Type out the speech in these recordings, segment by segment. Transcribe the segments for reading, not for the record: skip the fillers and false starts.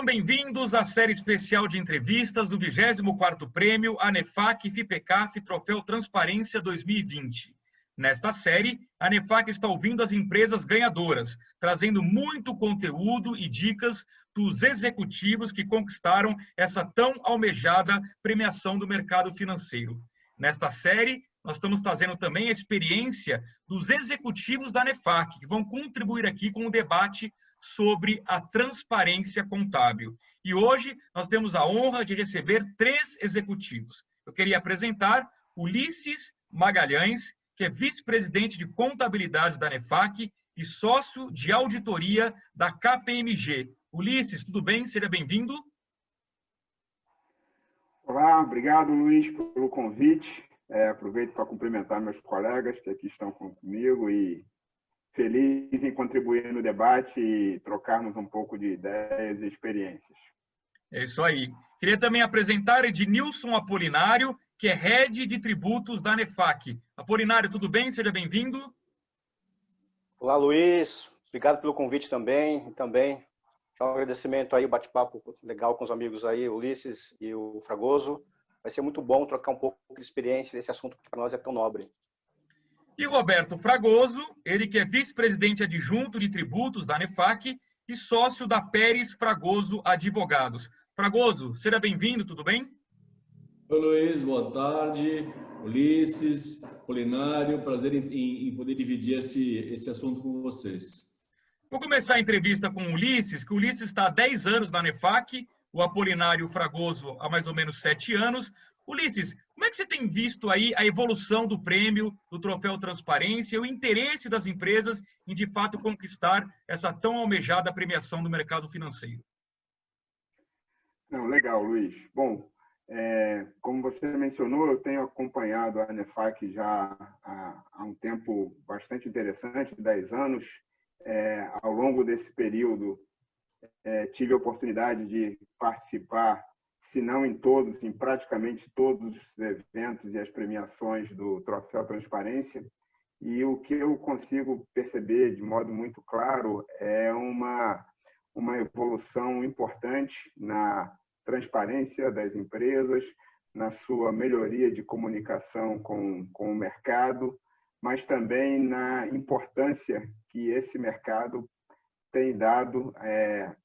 Sejam bem-vindos à série especial de entrevistas do 24º Prêmio ANEFAC FIPECAF Troféu Transparência 2020. Nesta série, a ANEFAC está ouvindo as empresas ganhadoras, trazendo muito conteúdo e dicas dos executivos que conquistaram essa tão almejada premiação do mercado financeiro. Nesta série, nós estamos trazendo também a experiência dos executivos da ANEFAC, que vão contribuir aqui com o debate sobre a transparência contábil. E hoje nós temos a honra de receber 3 executivos. Eu queria apresentar Ulisses Magalhães, que é vice-presidente de contabilidade da ANEFAC e sócio de auditoria da KPMG. Ulisses, tudo bem? Seja bem-vindo. Olá, obrigado, Luiz, pelo convite. Aproveito para cumprimentar meus colegas que aqui estão comigo e feliz em contribuir no debate e trocarmos um pouco de ideias e experiências. É isso aí. Queria também apresentar Ednilson Apolinário, que é Head de Tributos da ANEFAC. Apolinário, tudo bem? Seja bem-vindo. Olá, Luiz. Obrigado pelo convite também. E também um agradecimento aí, o bate-papo legal com os amigos aí, o Ulisses e o Fragoso. Vai ser muito bom trocar um pouco de experiência desse assunto que para nós é tão nobre. E Roberto Fragoso, ele que é vice-presidente adjunto de tributos da ANEFAC e sócio da Pérez Fragoso Advogados. Fragoso, seja bem-vindo, tudo bem? Oi, Luiz, boa tarde. Ulisses, Apolinário, prazer em poder dividir esse assunto com vocês. Vou começar a entrevista com o Ulisses, que o Ulisses está há 10 anos na ANEFAC, o Apolinário Fragoso há mais ou menos 7 anos. Ulisses, como é que você tem visto aí a evolução do prêmio, do Troféu Transparência, o interesse das empresas em, de fato, conquistar essa tão almejada premiação do mercado financeiro? Não, legal, Luiz. Bom, como você mencionou, eu tenho acompanhado a ANEFAC já há um tempo bastante interessante, 10 anos. Ao longo desse período, tive a oportunidade de participar, se não em todos, em praticamente todos os eventos e as premiações do Troféu Transparência. E o que eu consigo perceber de modo muito claro é uma evolução importante na transparência das empresas, na sua melhoria de comunicação com o mercado, mas também na importância que esse mercado tem dado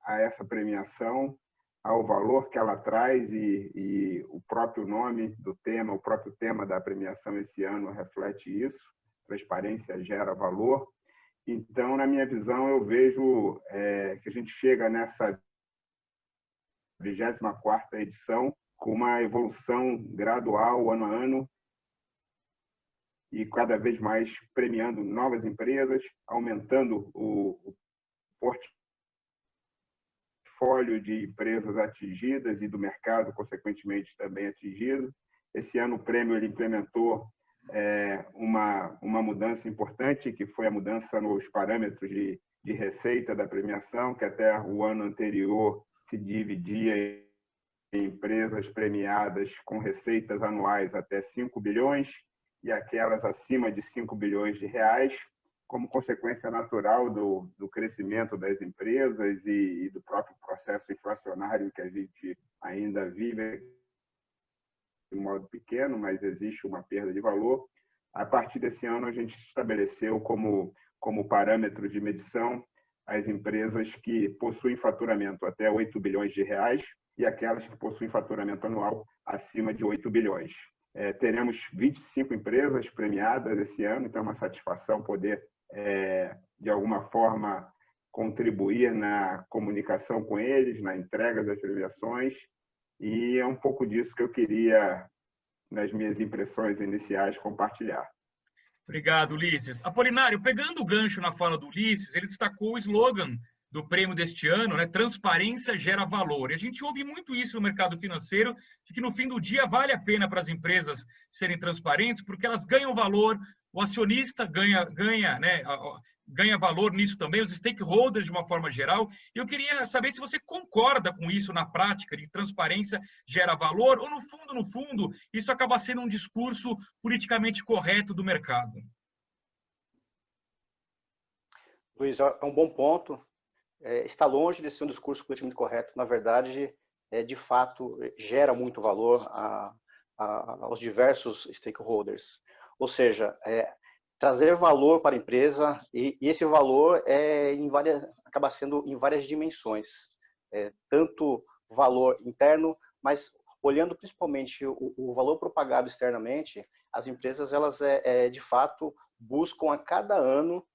a essa premiação, ao valor que ela traz e o próprio nome do tema, o próprio tema da premiação esse ano reflete isso. Transparência gera valor. Então, na minha visão, eu vejo que a gente chega nessa 24ª edição com uma evolução gradual, ano a ano, e cada vez mais premiando novas empresas, aumentando o portfólio de empresas atingidas e do mercado, consequentemente, também atingido. Esse ano o prêmio ele implementou uma mudança importante, que foi a mudança nos parâmetros de receita da premiação, que até o ano anterior se dividia em empresas premiadas com receitas anuais até 5 bilhões e aquelas acima de 5 bilhões de reais, como consequência natural do crescimento das empresas e do próprio processo inflacionário que a gente ainda vive de modo pequeno, mas existe uma perda de valor. A partir desse ano, a gente estabeleceu como parâmetro de medição as empresas que possuem faturamento até 8 bilhões de reais e aquelas que possuem faturamento anual acima de 8 bilhões. Teremos 25 empresas premiadas esse ano, então é uma satisfação poder, de alguma forma, contribuir na comunicação com eles, na entrega das premiações, e é um pouco disso que eu queria, nas minhas impressões iniciais, compartilhar. Obrigado, Ulisses. Apolinário, pegando o gancho na fala do Ulisses, ele destacou o slogan do prêmio deste ano, né? Transparência gera valor. E a gente ouve muito isso no mercado financeiro, de que no fim do dia vale a pena para as empresas serem transparentes, porque elas ganham valor, o acionista ganha valor nisso também, os stakeholders de uma forma geral. E eu queria saber se você concorda com isso na prática, de transparência gera valor, ou no fundo, isso acaba sendo um discurso politicamente correto do mercado. Luiz, é um bom ponto. está longe de ser um discurso politicamente correto. Na verdade, de fato, gera muito valor aos diversos stakeholders. Ou seja, trazer valor para a empresa, e esse valor acaba sendo em várias dimensões. Tanto valor interno, mas olhando principalmente o valor propagado externamente, as empresas, elas de fato buscam a cada ano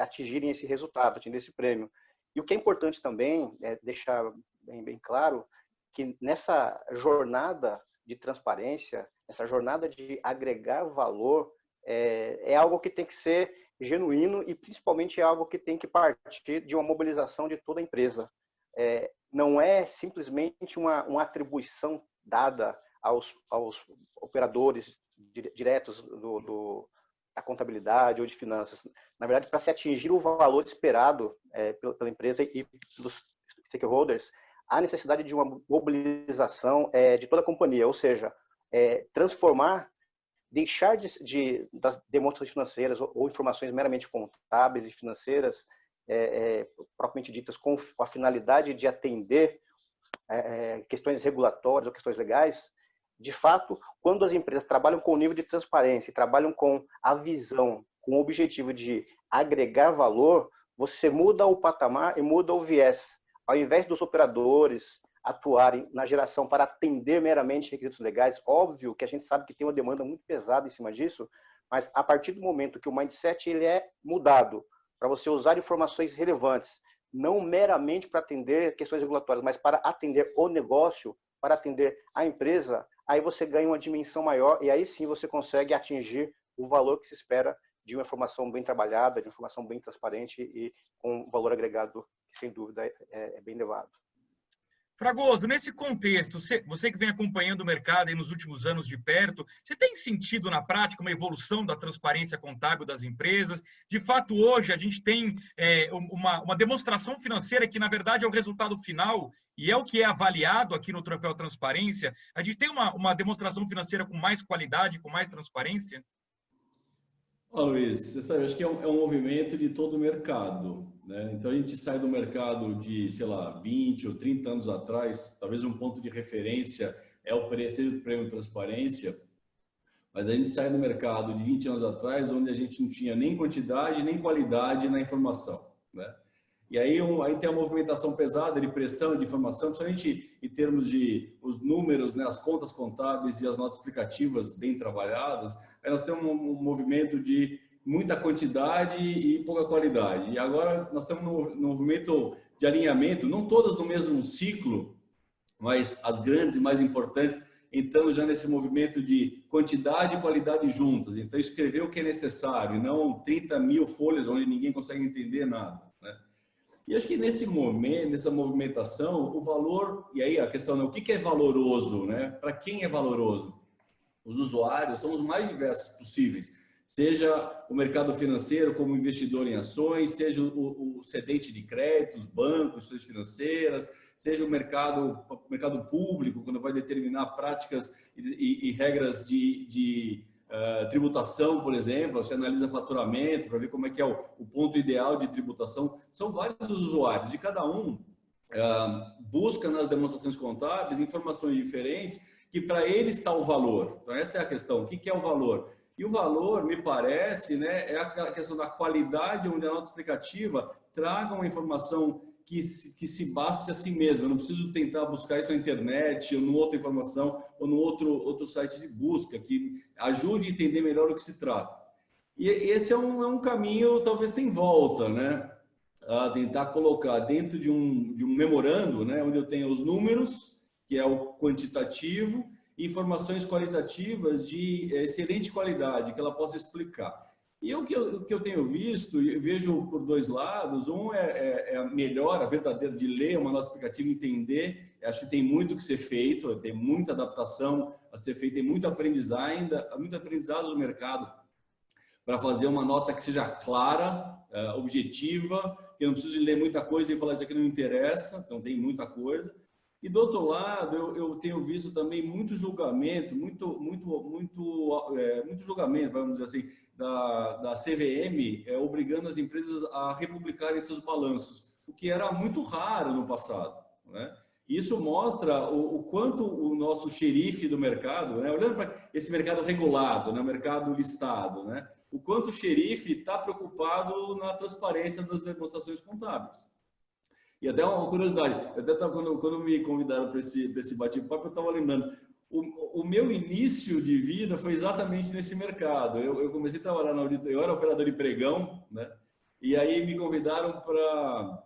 atingirem esse resultado, atingir esse prêmio. E o que é importante também é deixar bem claro que nessa jornada de transparência, essa jornada de agregar valor, é algo que tem que ser genuíno e principalmente é algo que tem que partir de uma mobilização de toda a empresa. Não é simplesmente uma atribuição dada aos operadores diretos da contabilidade ou de finanças. Na verdade, para se atingir o valor esperado pela empresa e pelos stakeholders, há necessidade de uma mobilização de toda a companhia, ou seja, transformar, deixar das demonstrações financeiras ou informações meramente contábeis e financeiras, propriamente ditas, com a finalidade de atender questões regulatórias ou questões legais. De fato, quando as empresas trabalham com o nível de transparência, trabalham com a visão, com o objetivo de agregar valor, você muda o patamar e muda o viés. Ao invés dos operadores atuarem na geração para atender meramente requisitos legais, óbvio que a gente sabe que tem uma demanda muito pesada em cima disso, mas a partir do momento que o mindset ele é mudado para você usar informações relevantes, não meramente para atender questões regulatórias, mas para atender o negócio, para atender a empresa, aí você ganha uma dimensão maior e aí sim você consegue atingir o valor que se espera de uma informação bem trabalhada, de uma informação bem transparente e com valor agregado que, sem dúvida, é bem elevado. Fragoso, nesse contexto, você que vem acompanhando o mercado aí nos últimos anos de perto, você tem sentido na prática uma evolução da transparência contábil das empresas? De fato, hoje a gente tem uma demonstração financeira que, na verdade, é o resultado final e é o que é avaliado aqui no Troféu Transparência. A gente tem uma demonstração financeira com mais qualidade, com mais transparência? Luiz, você sabe, acho que é um movimento de todo o mercado, né? Então a gente sai do mercado de, sei lá, 20 ou 30 anos atrás, talvez um ponto de referência seja o prêmio Transparência, mas a gente sai do mercado de 20 anos atrás, onde a gente não tinha nem quantidade nem qualidade na informação, né? E aí tem a movimentação pesada de pressão de informação, principalmente em termos de os números, né, as contas contábeis e as notas explicativas bem trabalhadas. Aí nós temos um movimento de muita quantidade e pouca qualidade. E agora nós temos um movimento de alinhamento, não todas no mesmo ciclo, mas as grandes e mais importantes, entrando já nesse movimento de quantidade e qualidade juntas. Então, escrever o que é necessário, não 30 mil folhas onde ninguém consegue entender nada, né? E acho que nesse momento, nessa movimentação, o valor, e aí a questão é o que é valoroso, né? Para quem é valoroso? Os usuários são os mais diversos possíveis, seja o mercado financeiro como investidor em ações, seja o cedente de créditos, bancos, instituições financeiras, seja o mercado público, quando vai determinar práticas e regras de tributação, por exemplo, você analisa faturamento para ver como é que é o ponto ideal de tributação. São vários os usuários e cada um busca nas demonstrações contábeis informações diferentes que para ele está o valor. Então essa é a questão, o que é o valor? E o valor, me parece, né, é a questão da qualidade, onde a nota explicativa traga uma informação que se baste a si mesma. Eu não preciso tentar buscar isso na internet, ou numa outra informação, ou no outro site de busca, que ajude a entender melhor o que se trata. E esse é um caminho, talvez, sem volta, né? A tentar colocar dentro de um memorando, né, onde eu tenho os números, que é o quantitativo, e informações qualitativas de excelente qualidade, que ela possa explicar. E o que eu tenho visto, e vejo por dois lados, um é a melhora verdadeira de ler uma nota explicativa e entender. Eu acho que tem muito que ser feito, tem muita adaptação a ser feita, tem muito aprendizado no mercado para fazer uma nota que seja clara, objetiva, que eu não preciso ler muita coisa e falar isso aqui não interessa, então tem muita coisa. E do outro lado, eu tenho visto também muito julgamento, muito julgamento, vamos dizer assim, da CVM, obrigando as empresas a republicarem seus balanços, o que era muito raro no passado, né? Isso mostra o quanto o nosso xerife do mercado, né, olhando para esse mercado regulado, né, mercado listado, né, o quanto o xerife está preocupado na transparência das demonstrações contábeis. E até uma curiosidade, até quando me convidaram para esse bate-papo, eu estava lembrando, o meu início de vida foi exatamente nesse mercado. Eu comecei a trabalhar na auditoria, eu era operador de pregão, né? E aí me convidaram para...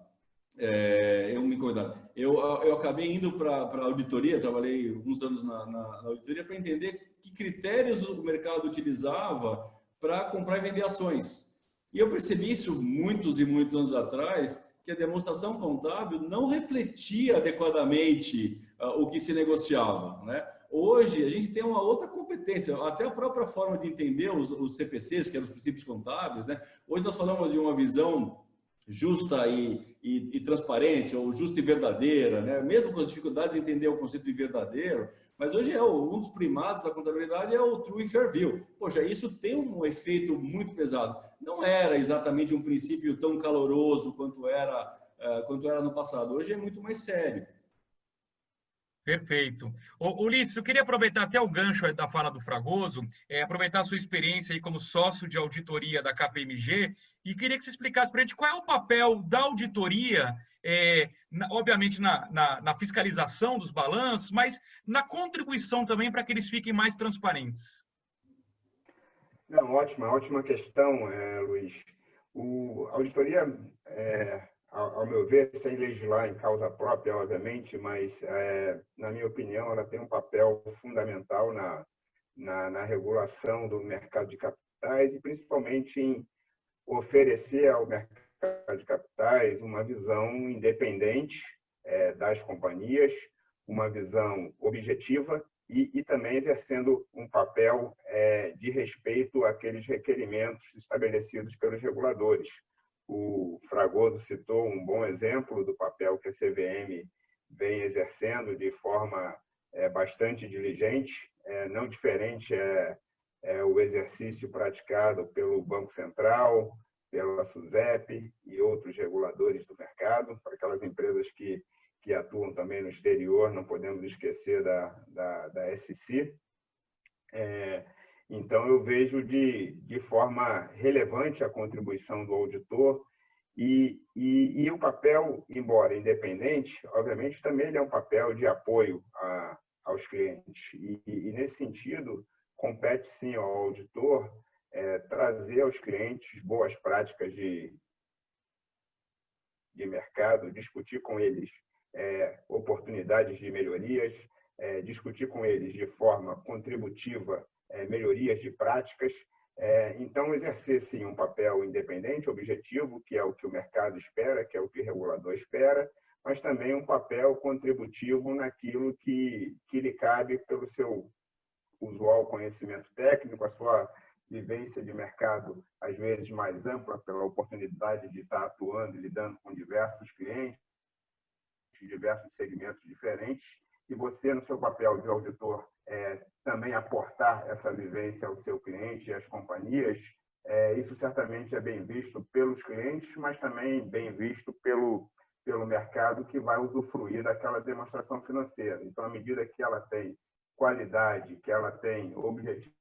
Eu acabei indo para a auditoria, trabalhei uns anos na auditoria para entender que critérios o mercado utilizava para comprar e vender ações. E eu percebi isso muitos e muitos anos atrás, que a demonstração contábil não refletia adequadamente o que se negociava, né? Hoje, a gente tem uma outra competência, até a própria forma de entender os CPCs, que eram os princípios contábeis, né? Hoje nós falamos de uma visão justa e transparente, ou justa e verdadeira, né? Mesmo com as dificuldades de entender o conceito de verdadeiro, mas hoje um dos primados da contabilidade é o true e fair view. Poxa, isso tem um efeito muito pesado. Não era exatamente um princípio tão caloroso quanto era no passado. Hoje é muito mais sério. Perfeito. Ulisses, eu queria aproveitar até o gancho da fala do Fragoso, aproveitar a sua experiência aí como sócio de auditoria da KPMG, e queria que você explicasse para a gente qual é o papel da auditoria, obviamente na fiscalização dos balanços, mas na contribuição também para que eles fiquem mais transparentes. Não, ótima questão, Luiz. A auditoria, ao meu ver, sem legislar em causa própria, obviamente, mas, na minha opinião, ela tem um papel fundamental na regulação do mercado de capitais e, principalmente, em oferecer ao mercado de capitais uma visão independente das companhias, uma visão objetiva e também exercendo um papel de respeito àqueles requerimentos estabelecidos pelos reguladores. O Fragoso citou um bom exemplo do papel que a CVM vem exercendo de forma bastante diligente, não diferente o exercício praticado pelo Banco Central, pela SUSEP e outros reguladores do mercado, para aquelas empresas que atuam também no exterior, não podemos esquecer da SC. Então, eu vejo de forma relevante a contribuição do auditor e o papel, embora independente, obviamente, também ele é um papel de apoio aos clientes. E nesse sentido, compete, sim, ao auditor trazer aos clientes boas práticas de mercado, discutir com eles oportunidades de melhorias, discutir com eles de forma contributiva melhorias de práticas. Então, exercer, sim, um papel independente, objetivo, que é o que o mercado espera, que é o que o regulador espera, mas também um papel contributivo naquilo que lhe cabe pelo seu usual conhecimento técnico, a sua vivência de mercado, às vezes mais ampla, pela oportunidade de estar atuando e lidando com diversos clientes, diversos segmentos diferentes, e você, no seu papel de auditor, também aportar essa vivência ao seu cliente e às companhias, isso certamente é bem visto pelos clientes, mas também bem visto pelo mercado que vai usufruir daquela demonstração financeira. Então, à medida que ela tem qualidade, que ela tem objetividade,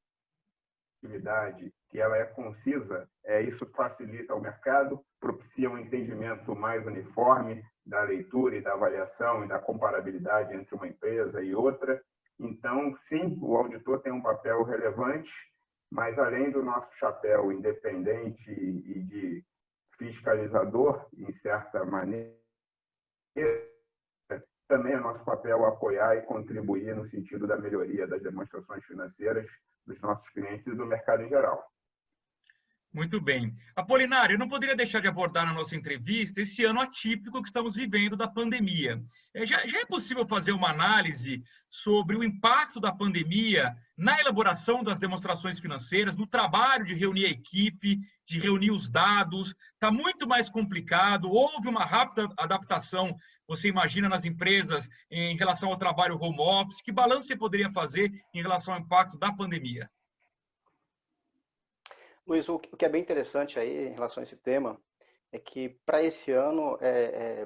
que ela é concisa, isso facilita o mercado, propicia um entendimento mais uniforme da leitura e da avaliação e da comparabilidade entre uma empresa e outra. Então, sim, o auditor tem um papel relevante, mas além do nosso chapéu independente e de fiscalizador, em certa maneira, também é nosso papel apoiar e contribuir no sentido da melhoria das demonstrações financeiras dos nossos clientes e do mercado em geral. Muito bem. Apolinário, eu não poderia deixar de abordar na nossa entrevista esse ano atípico que estamos vivendo da pandemia. Já é possível fazer uma análise sobre o impacto da pandemia na elaboração das demonstrações financeiras, no trabalho de reunir a equipe, de reunir os dados? Está muito mais complicado, houve uma rápida adaptação, você imagina, nas empresas em relação ao trabalho home office. Que balanço você poderia fazer em relação ao impacto da pandemia? Luiz, o que é bem interessante aí em relação a esse tema é que para esse ano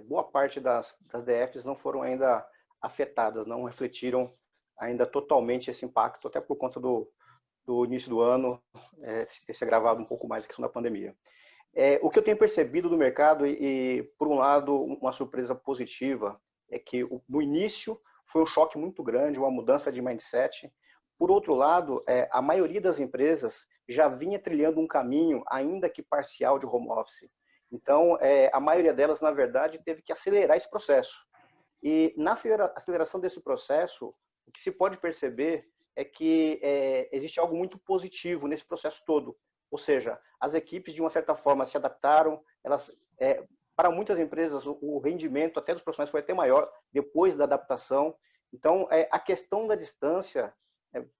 boa parte das DFs não foram ainda afetadas, não refletiram ainda totalmente esse impacto, até por conta do início do ano ter se agravado um pouco mais a questão da pandemia. O que eu tenho percebido do mercado, e por um lado uma surpresa positiva, é que no início foi um choque muito grande, uma mudança de mindset. Por outro lado, a maioria das empresas já vinha trilhando um caminho, ainda que parcial, de home office. Então, a maioria delas, na verdade, teve que acelerar esse processo. E na aceleração desse processo, o que se pode perceber é que existe algo muito positivo nesse processo todo. Ou seja, as equipes, de uma certa forma, se adaptaram. Para muitas empresas, o rendimento até dos profissionais foi até maior depois da adaptação. Então, a questão da distância,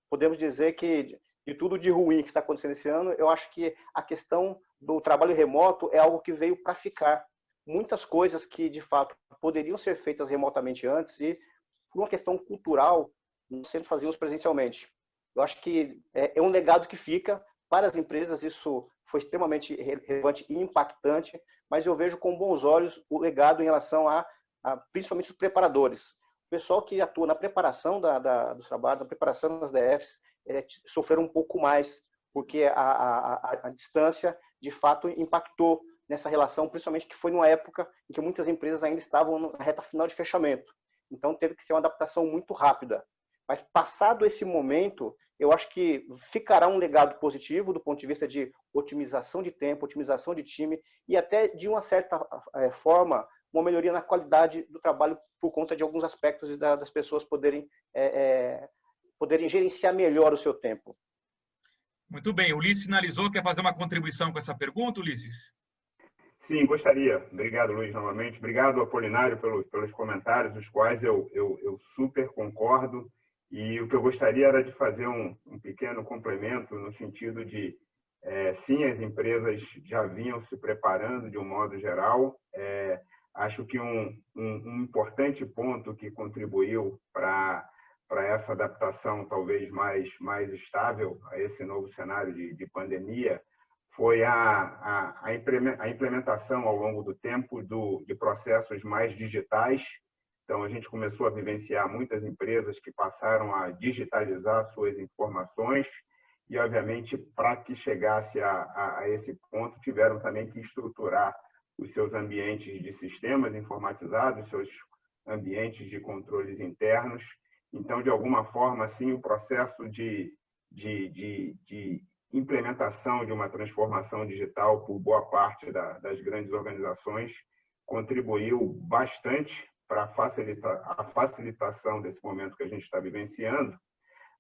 podemos dizer que de tudo de ruim que está acontecendo esse ano, eu acho que a questão do trabalho remoto é algo que veio para ficar. Muitas coisas que, de fato, poderiam ser feitas remotamente antes e, por uma questão cultural, nós sempre fazíamos presencialmente. Eu acho que é um legado que fica para as empresas, isso foi extremamente relevante e impactante, mas eu vejo com bons olhos o legado em relação a principalmente os preparadores. O pessoal que atua na preparação do trabalho, na preparação das DFs, sofreram um pouco mais, porque a distância, de fato, impactou nessa relação, principalmente que foi numa época em que muitas empresas ainda estavam na reta final de fechamento. Então, teve que ser uma adaptação muito rápida. Mas, passado esse momento, eu acho que ficará um legado positivo do ponto de vista de otimização de tempo, otimização de time e até, de uma certa forma, uma melhoria na qualidade do trabalho por conta de alguns aspectos das pessoas poderem gerenciar melhor o seu tempo. Muito bem. O Ulisses sinalizou, quer fazer uma contribuição com essa pergunta, Ulisses? Sim, gostaria. Obrigado, Luiz, novamente. Obrigado, Apolinário, pelos comentários, os quais eu super concordo. E o que eu gostaria era de fazer um pequeno complemento no sentido de, sim, as empresas já vinham se preparando de um modo geral. Acho que um importante ponto que contribuiu para essa adaptação talvez mais estável a esse novo cenário de pandemia foi a implementação ao longo do tempo de processos mais digitais. Então, a gente começou a vivenciar muitas empresas que passaram a digitalizar suas informações e, obviamente, para que chegasse a esse ponto, tiveram também que estruturar os seus ambientes de sistemas informatizados, seus ambientes de controles internos. Então, de alguma forma, assim, o processo de implementação de uma transformação digital por boa parte das grandes organizações contribuiu bastante para a facilitação desse momento que a gente está vivenciando.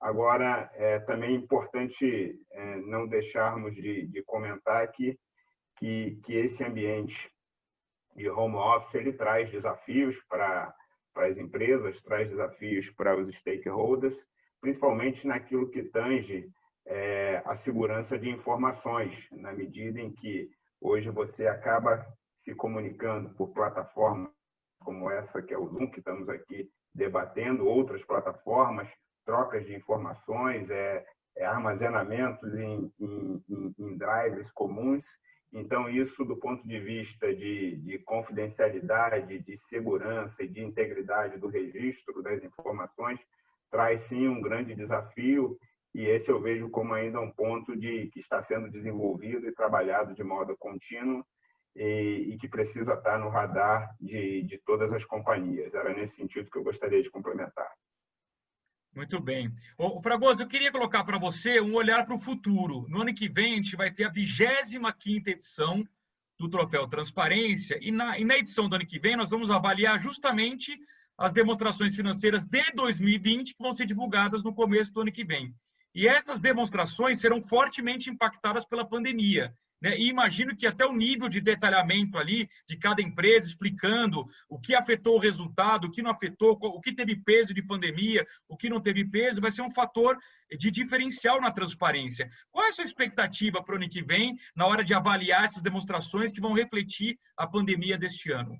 Agora, também é importante não deixarmos de comentar aqui que esse ambiente de home office ele traz desafios para as empresas, traz desafios para os stakeholders, principalmente naquilo que tange a segurança de informações, na medida em que hoje você acaba se comunicando por plataformas como essa que é o Zoom, que estamos aqui debatendo, outras plataformas, trocas de informações, armazenamentos em drives comuns. Então, isso, do ponto de vista de confidencialidade, de segurança e de integridade do registro das informações, traz, sim, um grande desafio, e esse eu vejo como ainda um ponto que está sendo desenvolvido e trabalhado de modo contínuo e que precisa estar no radar de todas as companhias. Era nesse sentido que eu gostaria de complementar. Muito bem. Fragoso, eu queria colocar para você um olhar para o futuro. No ano que vem, a gente vai ter a 25ª edição do Troféu Transparência, e na edição do ano que vem nós vamos avaliar justamente as demonstrações financeiras de 2020 que vão ser divulgadas no começo do ano que vem. E essas demonstrações serão fortemente impactadas pela pandemia. né? E imagino que até o nível de detalhamento ali de cada empresa, explicando o que afetou o resultado, o que não afetou, o que teve peso de pandemia, o que não teve peso, vai ser um fator de diferencial na transparência. Qual é a sua expectativa para o ano que vem, na hora de avaliar essas demonstrações que vão refletir a pandemia deste ano?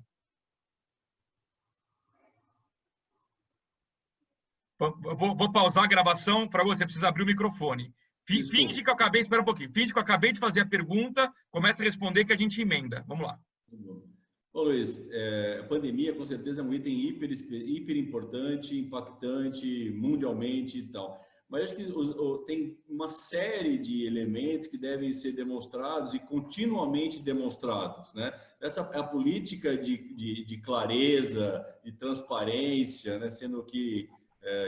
Vou pausar a gravação para você, precisa abrir o microfone. Finge que eu acabei, espera um pouquinho. Finge que eu acabei de fazer a pergunta, começa a responder que a gente emenda. Vamos lá. Bom, Luiz, a pandemia com certeza é um item hiper importante, impactante mundialmente e tal. Mas acho que tem uma série de elementos que devem ser demonstrados e continuamente demonstrados, né? Essa a política de clareza, de transparência, né? Sendo que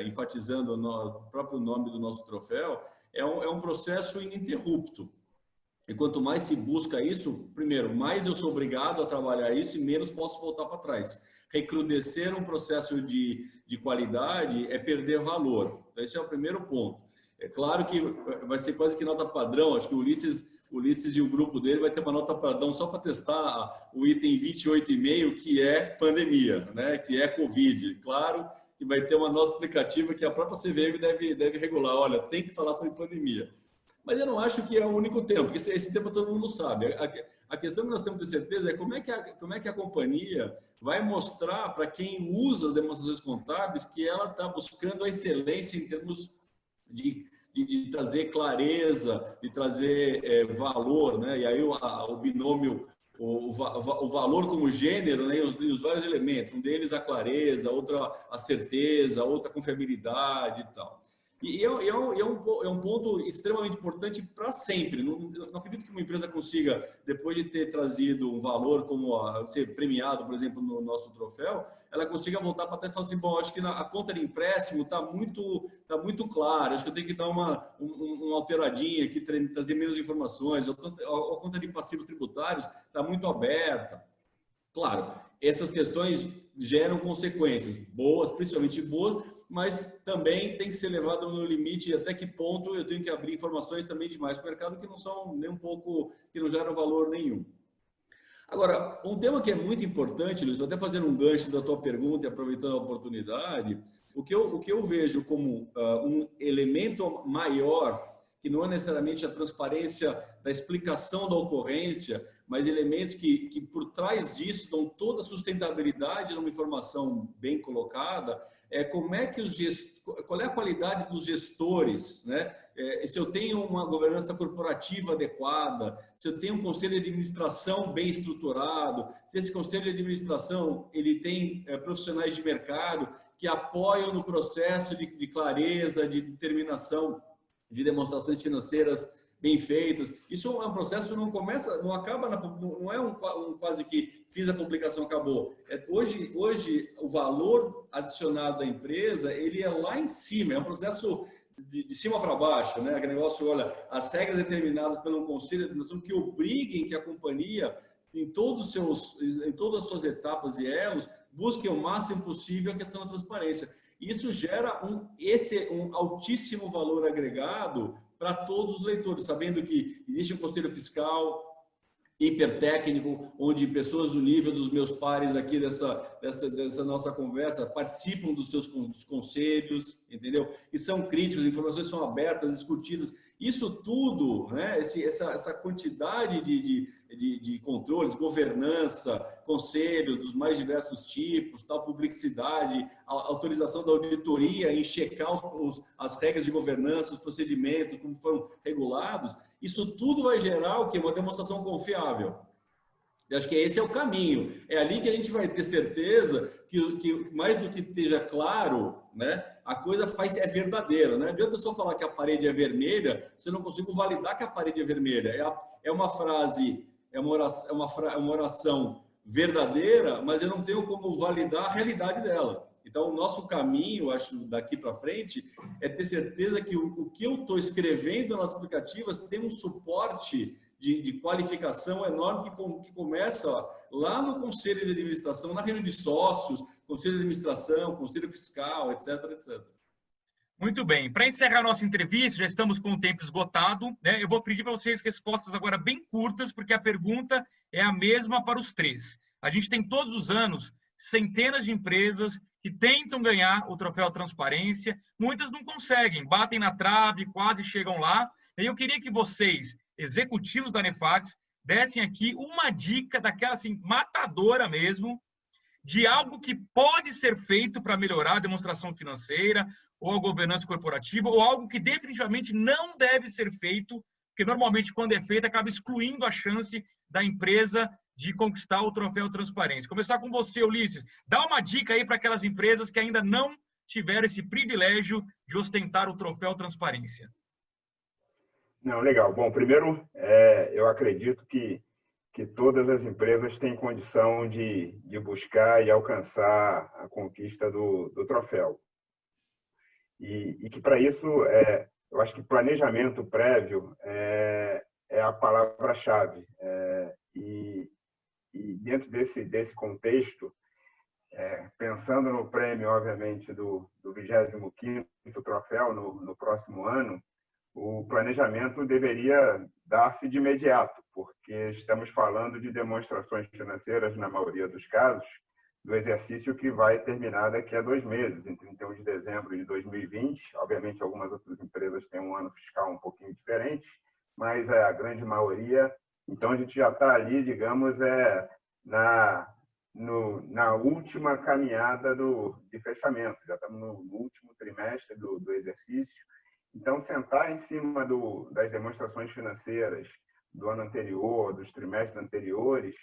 enfatizando o próprio nome do nosso troféu, é um processo ininterrupto. E quanto mais se busca isso, primeiro, mais eu sou obrigado a trabalhar isso e menos posso voltar para trás. Recrudescer um processo de qualidade é perder valor. Esse é o primeiro ponto. É claro que vai ser quase que nota padrão. Acho que o Ulisses e o grupo dele vai ter uma nota padrão só para testar o item 28,5, que é pandemia, né? Que é Covid. Claro que vai ter uma nota explicativa que a própria CVM deve regular. Olha, tem que falar sobre pandemia. Mas eu não acho que é o único tema, porque esse tema todo mundo sabe. A questão que nós temos de ter certeza é como é que a companhia vai mostrar para quem usa as demonstrações contábeis que ela está buscando a excelência em termos de trazer clareza, de trazer valor, né? E aí o binômio, o valor como gênero, né? E os vários elementos. Um deles a clareza, outra a certeza, outra a confiabilidade e tal. E é um ponto extremamente importante para sempre. Não acredito que uma empresa consiga, depois de ter trazido um valor como ser premiado, por exemplo, no nosso troféu, ela consiga voltar para trás e falar assim, bom, acho que a conta de empréstimo está muito clara, acho que eu tenho que dar uma alteradinha aqui, trazer menos informações, a conta de passivos tributários está muito aberta. Claro, essas questões geram consequências boas, principalmente boas, mas também tem que ser levado no limite até que ponto eu tenho que abrir informações também demais para o mercado que não são nem um pouco, que não geram valor nenhum. Agora, um tema que é muito importante, Luiz, até fazendo um gancho da tua pergunta e aproveitando a oportunidade, o que eu vejo como um elemento maior, que não é necessariamente a transparência da explicação da ocorrência, mas elementos que por trás disso dão toda a sustentabilidade numa informação bem colocada, qual é a qualidade dos gestores, né? Se eu tenho uma governança corporativa adequada, se eu tenho um conselho de administração bem estruturado, se esse conselho de administração ele tem profissionais de mercado que apoiam no processo de clareza, de determinação de demonstrações financeiras bem feitas. Isso é um processo que não acaba, não é um quase que fiz a publicação, acabou. Hoje o valor adicionado da empresa, ele é lá em cima, é um processo de cima para baixo, né? Aquele negócio, olha, as regras determinadas pelo Conselho de Administração que obriguem que a companhia, em todas as suas etapas e elos, busque o máximo possível a questão da transparência. Isso gera um altíssimo valor agregado para todos os leitores, sabendo que existe um conselho fiscal hipertécnico, onde pessoas do nível dos meus pares aqui dessa nossa conversa participam dos conselhos, entendeu? E são críticos, as informações são abertas, discutidas. Isso tudo, né? Essa quantidade de controles, governança, conselhos dos mais diversos tipos, tal publicidade, autorização da auditoria em checar as regras de governança, os procedimentos, como foram regulados, isso tudo vai gerar o quê? Uma demonstração confiável. Eu acho que esse é o caminho. É ali que a gente vai ter certeza que mais do que esteja claro, né, a coisa é verdadeira. Não adianta só falar que a parede é vermelha, se eu não consigo validar que a parede é vermelha. É uma frase, é uma oração verdadeira, mas eu não tenho como validar a realidade dela. Então, o nosso caminho, acho, daqui para frente, é ter certeza que o que eu estou escrevendo nas aplicativas tem um suporte de qualificação enorme que começa lá no Conselho de Administração, na reunião de sócios, Conselho de Administração, Conselho Fiscal, etc, etc. Muito bem. Para encerrar nossa entrevista, já estamos com o tempo esgotado, né? Eu vou pedir para vocês respostas agora bem curtas, porque a pergunta é a mesma para os três. A gente tem todos os anos centenas de empresas que tentam ganhar o troféu Transparência, muitas não conseguem, batem na trave, quase chegam lá. E eu queria que vocês, executivos da Nefax, dessem aqui uma dica daquela assim, matadora mesmo, de algo que pode ser feito para melhorar a demonstração financeira ou a governança corporativa, ou algo que definitivamente não deve ser feito, porque normalmente quando é feito acaba excluindo a chance da empresa de conquistar o troféu Transparência. Começar com você, Ulisses. Dá uma dica aí para aquelas empresas que ainda não tiveram esse privilégio de ostentar o troféu Transparência. Não, legal. Bom, primeiro, eu acredito que todas as empresas têm condição de buscar e alcançar a conquista do troféu. E que, para isso, eu acho que planejamento prévio é a palavra-chave. E dentro desse contexto, pensando no prêmio, obviamente, do 25º troféu no próximo ano, o planejamento deveria dar-se de imediato, porque estamos falando de demonstrações financeiras, na maioria dos casos, do exercício que vai terminar daqui a 2 meses, em 31 de dezembro de 2020. Obviamente, algumas outras empresas têm um ano fiscal um pouquinho diferente, mas a grande maioria. Então, a gente já está ali, digamos, na última caminhada de fechamento, já estamos no último trimestre do exercício. Então, sentar em cima das demonstrações financeiras do ano anterior, dos trimestres anteriores,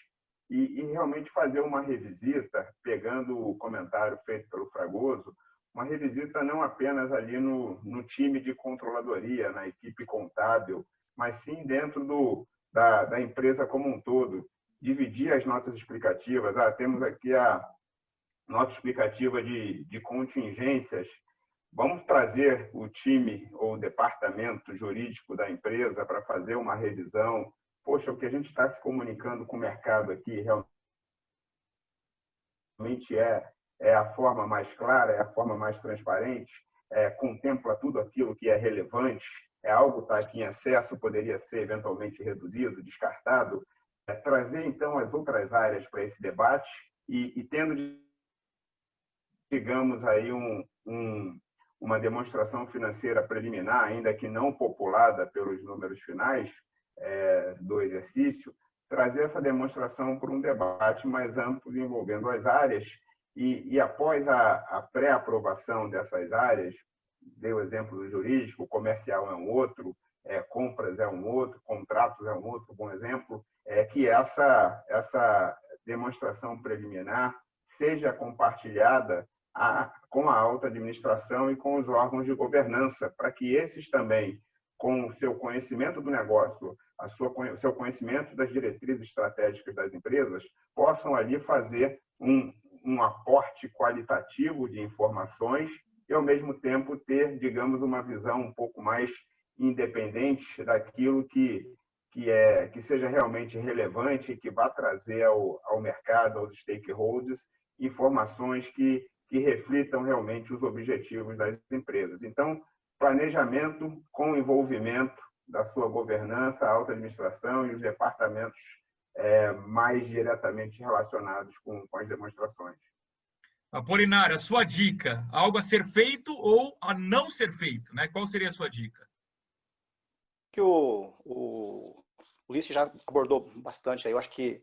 e realmente fazer uma revisita, pegando o comentário feito pelo Fragoso, uma revisita não apenas ali no time de controladoria, na equipe contábil, mas sim dentro da empresa como um todo. Dividir as notas explicativas. Temos aqui a nota explicativa de contingências. Vamos trazer o time ou o departamento jurídico da empresa para fazer uma revisão. Poxa, o que a gente está se comunicando com o mercado aqui realmente é a forma mais clara, é a forma mais transparente, contempla tudo aquilo que é relevante, é algo que está aqui em acesso, poderia ser eventualmente reduzido, descartado. Trazer, então, as outras áreas para esse debate e tendo, digamos, aí uma demonstração financeira preliminar, ainda que não populada pelos números finais do exercício, trazer essa demonstração para um debate mais amplo envolvendo as áreas e após a pré-aprovação dessas áreas, dei o exemplo do jurídico, comercial é um outro, compras é um outro, contratos é um outro bom exemplo, que essa demonstração preliminar seja compartilhada com a alta administração e com os órgãos de governança, para que esses também, com o seu conhecimento do negócio, o seu conhecimento das diretrizes estratégicas das empresas, possam ali fazer um aporte qualitativo de informações e, ao mesmo tempo, ter, digamos, uma visão um pouco mais independente daquilo que seja realmente relevante e que vá trazer ao mercado, aos stakeholders, informações que reflitam realmente os objetivos das empresas. Então, planejamento com envolvimento da sua governança, alta administração e os departamentos mais diretamente relacionados com as demonstrações. Apolinário, a sua dica, algo a ser feito ou a não ser feito, né? Qual seria a sua dica? Que o Ulisses já abordou bastante aí. Eu acho que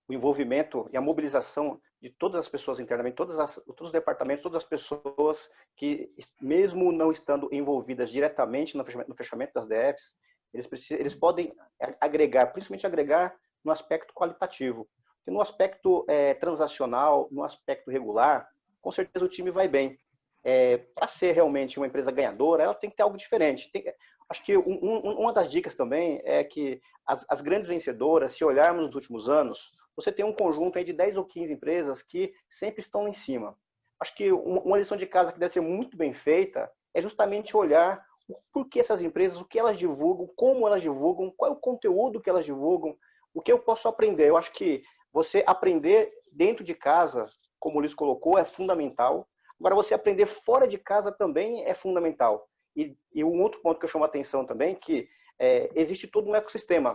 o envolvimento e a mobilização de todas as pessoas internamente, todos os departamentos, todas as pessoas que, mesmo não estando envolvidas diretamente no fechamento das DFs, eles podem agregar, principalmente agregar no aspecto qualitativo. Porque no aspecto transacional, no aspecto regular, com certeza o time vai bem. Para ser realmente uma empresa ganhadora, ela tem que ter algo diferente. Acho que uma das dicas também é que as grandes vencedoras, se olharmos nos últimos anos, você tem um conjunto aí de 10 ou 15 empresas que sempre estão lá em cima. Acho que uma lição de casa que deve ser muito bem feita é justamente olhar por que essas empresas, o que elas divulgam, como elas divulgam, qual é o conteúdo que elas divulgam, o que eu posso aprender. Eu acho que você aprender dentro de casa, como o Luiz colocou, é fundamental. Agora, você aprender fora de casa também é fundamental. E um outro ponto que eu chamo a atenção também, que existe todo um ecossistema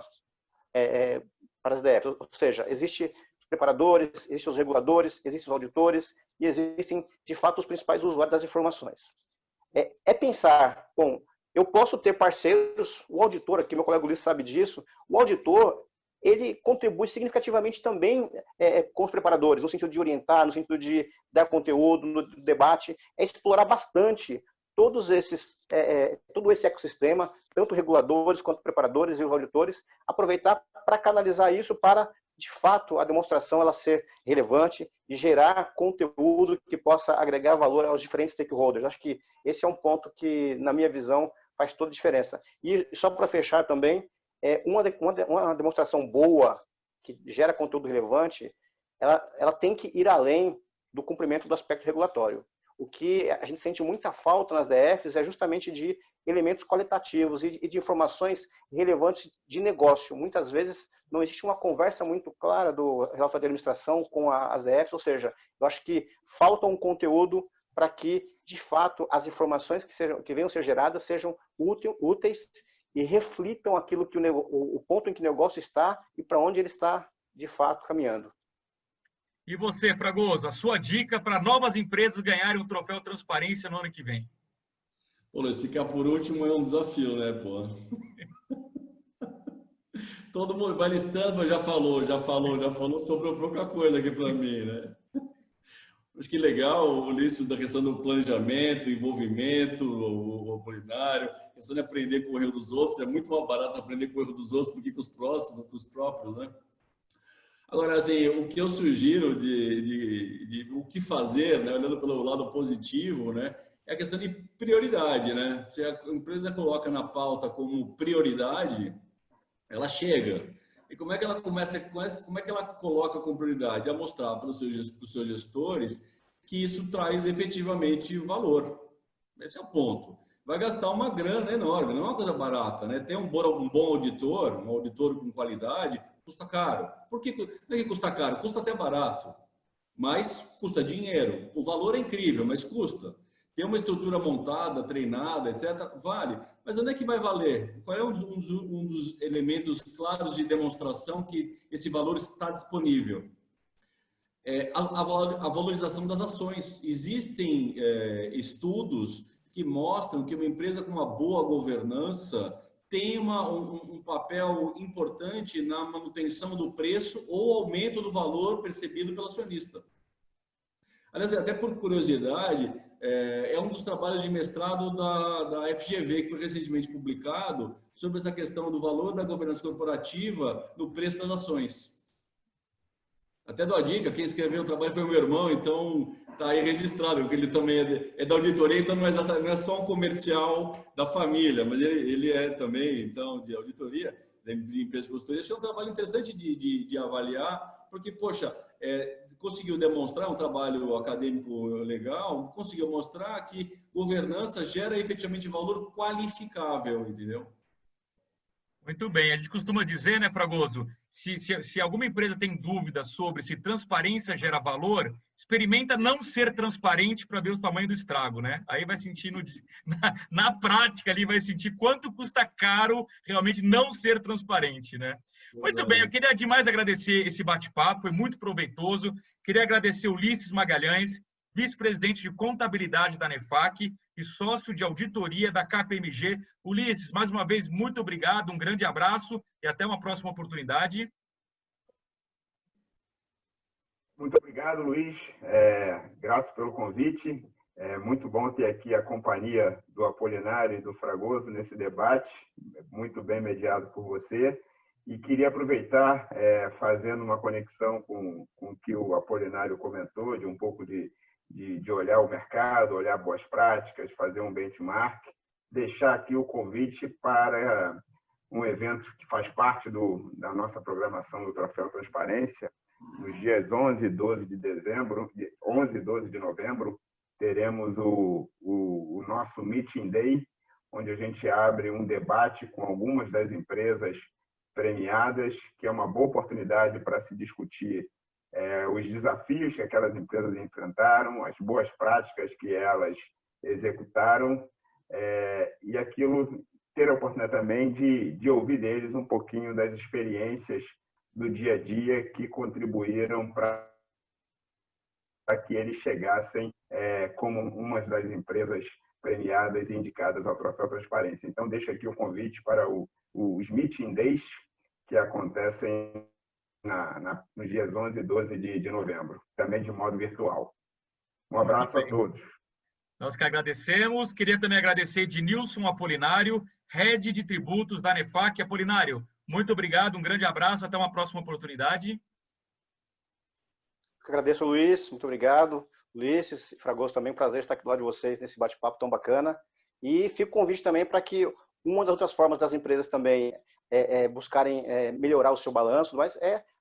para as DFs, ou seja, existem os preparadores, existem os reguladores, existem os auditores e existem, de fato, os principais usuários das informações. Pensar, bom, eu posso ter parceiros, o auditor, aqui meu colega Ulisses sabe disso, o auditor, ele contribui significativamente também com os preparadores, no sentido de orientar, no sentido de dar conteúdo, no debate, explorar bastante todo esse ecossistema, tanto reguladores quanto preparadores e os auditores, aproveitar para canalizar isso para, de fato, a demonstração ela ser relevante e gerar conteúdo que possa agregar valor aos diferentes stakeholders. Acho que esse é um ponto que, na minha visão, faz toda a diferença. E só para fechar também, uma demonstração boa, que gera conteúdo relevante, ela tem que ir além do cumprimento do aspecto regulatório. O que a gente sente muita falta nas DFs é justamente de elementos qualitativos e de informações relevantes de negócio. Muitas vezes não existe uma conversa muito clara do relatório de administração com as DFs, ou seja, eu acho que falta um conteúdo para que, de fato, as informações que venham a ser geradas sejam úteis e reflitam aquilo que o ponto em que o negócio está e para onde ele está, de fato, caminhando. E você, Fragoso, a sua dica para novas empresas ganharem o troféu Transparência no ano que vem? Pô, Luiz, ficar por último é um desafio, né, pô? Todo mundo vai listando, já falou sobrou pouca coisa aqui para mim, né? Acho que legal o Ulisses da questão do planejamento, envolvimento, o Apolinário, questão de aprender com o erro dos outros. É muito mais barato aprender com o erro dos outros do que com os próximos, com os próprios, né? Agora, assim, o que eu sugiro de o que fazer, né, olhando pelo lado positivo, né, é a questão de prioridade, né? Se a empresa coloca na pauta como prioridade, ela chega. E como é que ela como é que ela coloca como prioridade? A mostrar para os seus gestores que isso traz efetivamente valor. Esse é o ponto. Vai gastar uma grana enorme, não é uma coisa barata, né? Ter um bom auditor, um auditor com qualidade, custa caro. Por que não é que custa caro? Custa até barato, mas custa dinheiro. O valor é incrível, mas custa. Ter uma estrutura montada, treinada, etc., vale. Mas onde é que vai valer? Qual é um dos elementos claros de demonstração que esse valor está disponível? A valorização das ações. Existem estudos que mostram que uma empresa com uma boa governança tem um papel importante na manutenção do preço ou aumento do valor percebido pelo acionista. Aliás, até por curiosidade, é um dos trabalhos de mestrado da FGV, que foi recentemente publicado, sobre essa questão do valor da governança corporativa no preço das ações. Até dou a dica, quem escreveu o trabalho foi o meu irmão, então está aí registrado, porque ele também é da auditoria, então não é só um comercial da família, mas ele é também, então, de auditoria, de empresa de consultoria. Esse é um trabalho interessante de avaliar, porque, poxa, conseguiu demonstrar um trabalho acadêmico legal, conseguiu mostrar que governança gera efetivamente valor qualificável, entendeu? Muito bem. A gente costuma dizer, né, Fragoso, se alguma empresa tem dúvida sobre se transparência gera valor, experimenta não ser transparente para ver o tamanho do estrago, né? Aí vai sentir, na prática, ali vai sentir quanto custa caro realmente não ser transparente, né? Muito bem, eu queria demais agradecer esse bate-papo, foi muito proveitoso. Queria agradecer o Ulisses Magalhães, vice-presidente de contabilidade da ANEFAC e sócio de auditoria da KPMG. Ulisses, mais uma vez, muito obrigado, um grande abraço e até uma próxima oportunidade. Muito obrigado, Luiz. Grato pelo convite. É muito bom ter aqui a companhia do Apolinário e do Fragoso nesse debate, muito bem mediado por você. E queria aproveitar, fazendo uma conexão com o que o Apolinário comentou, de um pouco de olhar o mercado, olhar boas práticas, fazer um benchmark, deixar aqui o convite para um evento que faz parte da nossa programação do Troféu Transparência. Nos dias 11 e 12 de dezembro, 11 e 12 de novembro, teremos o nosso Meeting Day, onde a gente abre um debate com algumas das empresas premiadas, que é uma boa oportunidade para se discutir os desafios que aquelas empresas enfrentaram, as boas práticas que elas executaram, e aquilo ter a oportunidade também de ouvir deles um pouquinho das experiências do dia a dia que contribuíram para que eles chegassem como uma das empresas premiadas e indicadas ao Troféu Transparência. Então, deixo aqui o convite para os Meeting Days, que acontecem nos dias 11 e 12 de novembro, também de modo virtual. Um abraço a todos. Nós que agradecemos. Queria também agradecer Ednilson Apolinário, Head de Tributos da ANEFAC. Apolinário, muito obrigado, um grande abraço, até uma próxima oportunidade. Agradeço, Luiz, muito obrigado. Ulisses, Fragoso, também um prazer estar aqui do lado de vocês nesse bate-papo tão bacana. E fica o convite também para que uma das outras formas das empresas também buscarem melhorar o seu balanço, mas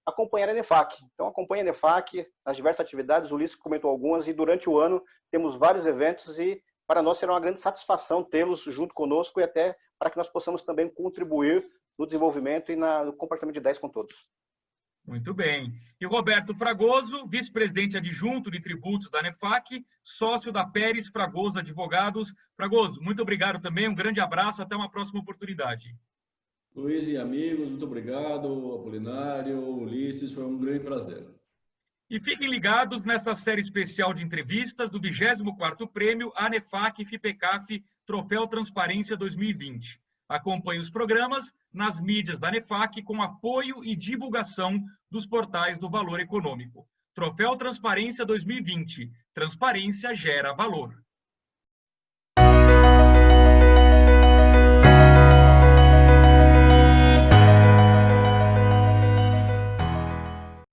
acompanhar a ANEFAC. Então, acompanhe a ANEFAC nas diversas atividades, o Ulisses comentou algumas, e durante o ano temos vários eventos e para nós será uma grande satisfação tê-los junto conosco e até para que nós possamos também contribuir no desenvolvimento e no compartilhamento de ideias com todos. Muito bem. E Roberto Fragoso, vice-presidente adjunto de tributos da ANEFAC, sócio da Pérez Fragoso Advogados. Fragoso, muito obrigado também, um grande abraço, até uma próxima oportunidade. Luiz e amigos, muito obrigado, Apolinário, Ulisses, foi um grande prazer. E fiquem ligados nesta série especial de entrevistas do 24º Prêmio ANEFAC FIPECAF Troféu Transparência 2020. Acompanhe os programas nas mídias da ANEFAC com apoio e divulgação dos portais do Valor Econômico. Troféu Transparência 2020. Transparência gera valor.